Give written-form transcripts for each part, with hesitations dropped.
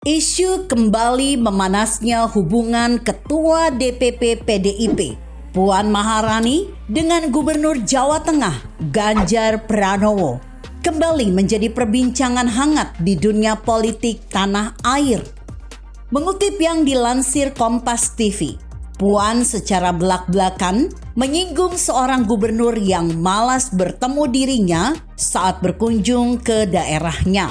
Isu kembali memanasnya hubungan Ketua DPP PDIP Puan Maharani dengan Gubernur Jawa Tengah Ganjar Pranowo kembali menjadi perbincangan hangat di dunia politik tanah air. Mengutip yang dilansir Kompas TV, Puan secara belak-belakan menyinggung seorang gubernur yang malas bertemu dirinya saat berkunjung ke daerahnya.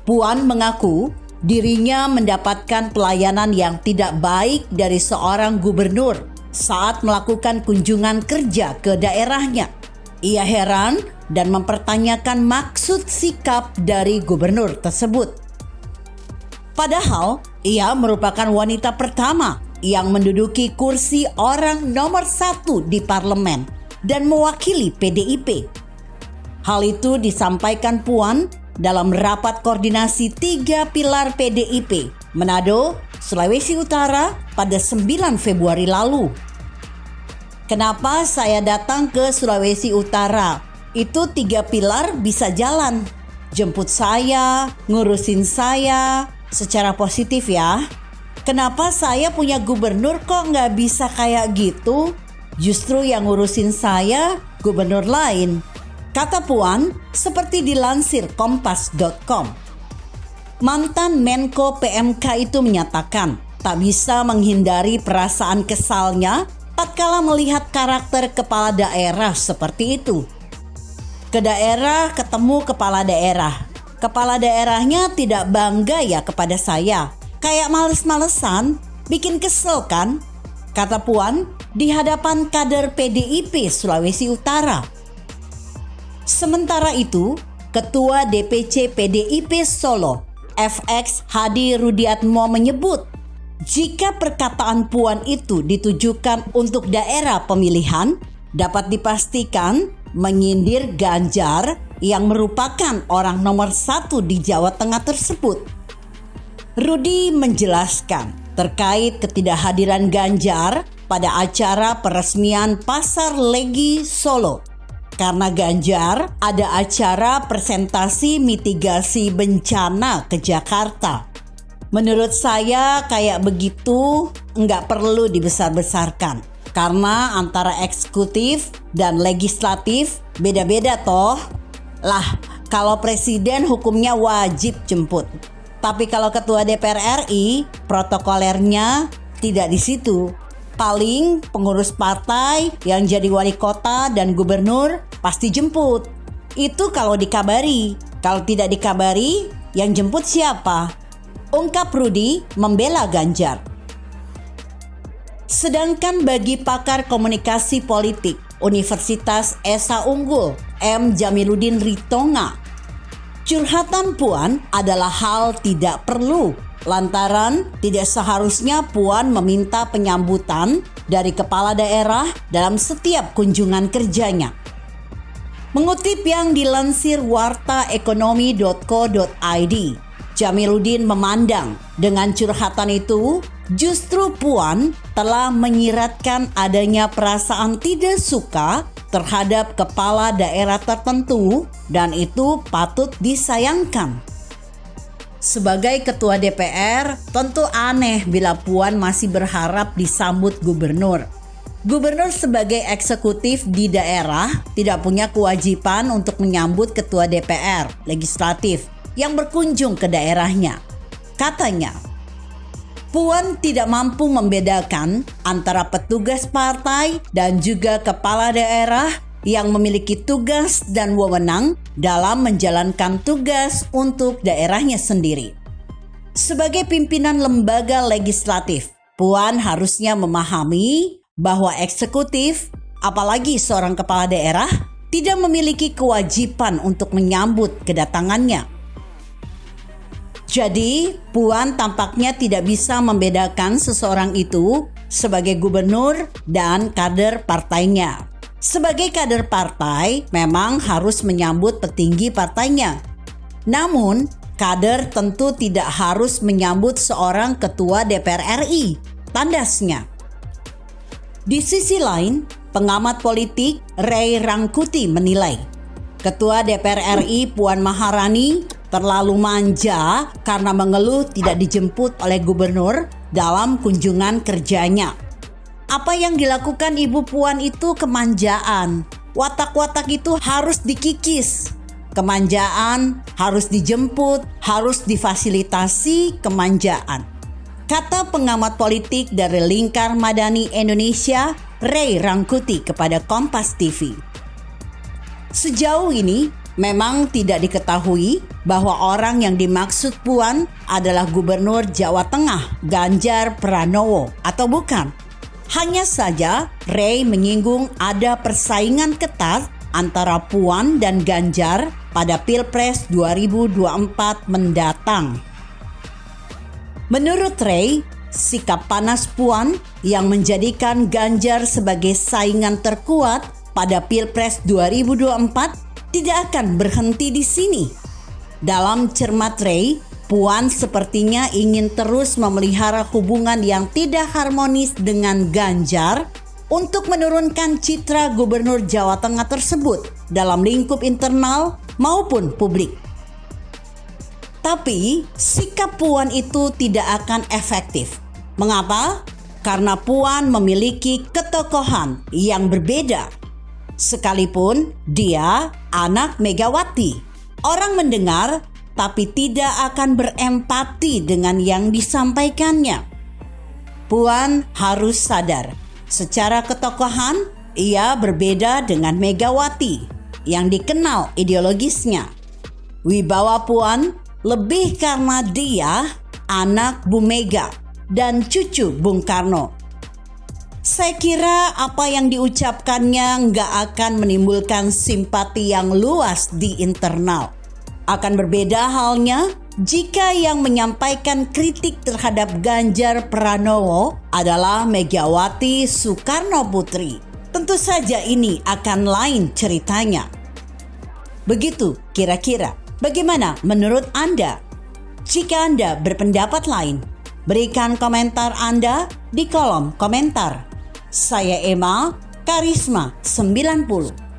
Puan mengaku dirinya mendapatkan pelayanan yang tidak baik dari seorang gubernur saat melakukan kunjungan kerja ke daerahnya. Ia heran dan mempertanyakan maksud sikap dari gubernur tersebut. Padahal, ia merupakan wanita pertama yang menduduki kursi orang nomor 1 di parlemen dan mewakili PDIP. Hal itu disampaikan Puan dalam rapat koordinasi 3 pilar PDIP Manado, Sulawesi Utara pada 9 Februari lalu. Kenapa saya datang ke Sulawesi Utara? Itu 3 pilar bisa jalan. Jemput saya, ngurusin saya, secara positif ya. Kenapa saya punya gubernur kok nggak bisa kayak gitu? Justru yang ngurusin saya gubernur lain. Kata Puan seperti dilansir kompas.com. Mantan Menko PMK itu menyatakan tak bisa menghindari perasaan kesalnya tatkala melihat karakter kepala daerah seperti itu. Ke daerah ketemu kepala daerah. Kepala daerahnya tidak bangga ya kepada saya. Kayak males-malesan, bikin kesel kan? Kata Puan di hadapan kader PDIP Sulawesi Utara. Sementara itu, Ketua DPC PDIP Solo, FX Hadi Rudiatmo menyebut, jika perkataan Puan itu ditujukan untuk daerah pemilihan, dapat dipastikan menyindir Ganjar yang merupakan orang nomor 1 di Jawa Tengah tersebut. Rudi menjelaskan terkait ketidakhadiran Ganjar pada acara peresmian Pasar Legi Solo. Karena Ganjar ada acara presentasi mitigasi bencana ke Jakarta. Menurut saya kayak begitu nggak perlu dibesar-besarkan. Karena antara eksekutif dan legislatif beda-beda toh. Lah, kalau presiden hukumnya wajib jemput. Tapi kalau ketua DPR RI, protokolernya tidak di situ. Paling pengurus partai yang jadi wali kota dan gubernur pasti jemput. Itu kalau dikabari. Kalau tidak dikabari, yang jemput siapa? Ungkap Rudi membela Ganjar. Sedangkan bagi pakar komunikasi politik Universitas Esa Unggul M. Jamiluddin Ritonga, curhatan Puan adalah hal tidak perlu. Lantaran tidak seharusnya Puan meminta penyambutan dari kepala daerah dalam setiap kunjungan kerjanya. Mengutip yang dilansir wartaekonomi.co.id, Jamiluddin memandang dengan curhatan itu justru Puan telah menyiratkan adanya perasaan tidak suka terhadap kepala daerah tertentu dan itu patut disayangkan. Sebagai ketua DPR, tentu aneh bila Puan masih berharap disambut gubernur. Gubernur sebagai eksekutif di daerah tidak punya kewajiban untuk menyambut ketua DPR, legislatif, yang berkunjung ke daerahnya. Katanya, Puan tidak mampu membedakan antara petugas partai dan juga kepala daerah yang memiliki tugas dan wewenang dalam menjalankan tugas untuk daerahnya sendiri. Sebagai pimpinan lembaga legislatif, Puan harusnya memahami bahwa eksekutif, apalagi seorang kepala daerah, tidak memiliki kewajiban untuk menyambut kedatangannya. Jadi, Puan tampaknya tidak bisa membedakan seseorang itu sebagai gubernur dan kader partainya. Sebagai kader partai, memang harus menyambut petinggi partainya. Namun, kader tentu tidak harus menyambut seorang ketua DPR RI, tandasnya. Di sisi lain, pengamat politik Ray Rangkuti menilai, Ketua DPR RI Puan Maharani terlalu manja karena mengeluh tidak dijemput oleh gubernur dalam kunjungan kerjanya. Apa yang dilakukan Ibu Puan itu kemanjaan. Watak-watak itu harus dikikis. Kemanjaan harus dijemput, harus difasilitasi kemanjaan. Kata pengamat politik dari Lingkar Madani Indonesia, Ray Rangkuti kepada Kompas TV. Sejauh ini memang tidak diketahui bahwa orang yang dimaksud Puan adalah Gubernur Jawa Tengah Ganjar Pranowo atau bukan. Hanya saja Ray menyinggung ada persaingan ketat antara Puan dan Ganjar pada Pilpres 2024 mendatang. Menurut Ray, sikap panas Puan yang menjadikan Ganjar sebagai saingan terkuat pada Pilpres 2024 tidak akan berhenti di sini. Dalam cermat Ray, Puan sepertinya ingin terus memelihara hubungan yang tidak harmonis dengan Ganjar untuk menurunkan citra Gubernur Jawa Tengah tersebut dalam lingkup internal maupun publik. Tapi sikap Puan itu tidak akan efektif. Mengapa? Karena Puan memiliki ketokohan yang berbeda. Sekalipun dia anak Megawati, orang mendengar tapi tidak akan berempati dengan yang disampaikannya. Puan harus sadar, secara ketokohan ia berbeda dengan Megawati yang dikenal ideologisnya. Wibawa Puan lebih karena dia anak Bu Mega dan cucu Bung Karno. Saya kira apa yang diucapkannya nggak akan menimbulkan simpati yang luas di internal. Akan berbeda halnya jika yang menyampaikan kritik terhadap Ganjar Pranowo adalah Megawati Soekarno Putri. Tentu saja ini akan lain ceritanya. Begitu kira-kira. Bagaimana menurut Anda? Jika Anda berpendapat lain, berikan komentar Anda di kolom komentar. Saya Emma, Karisma 90.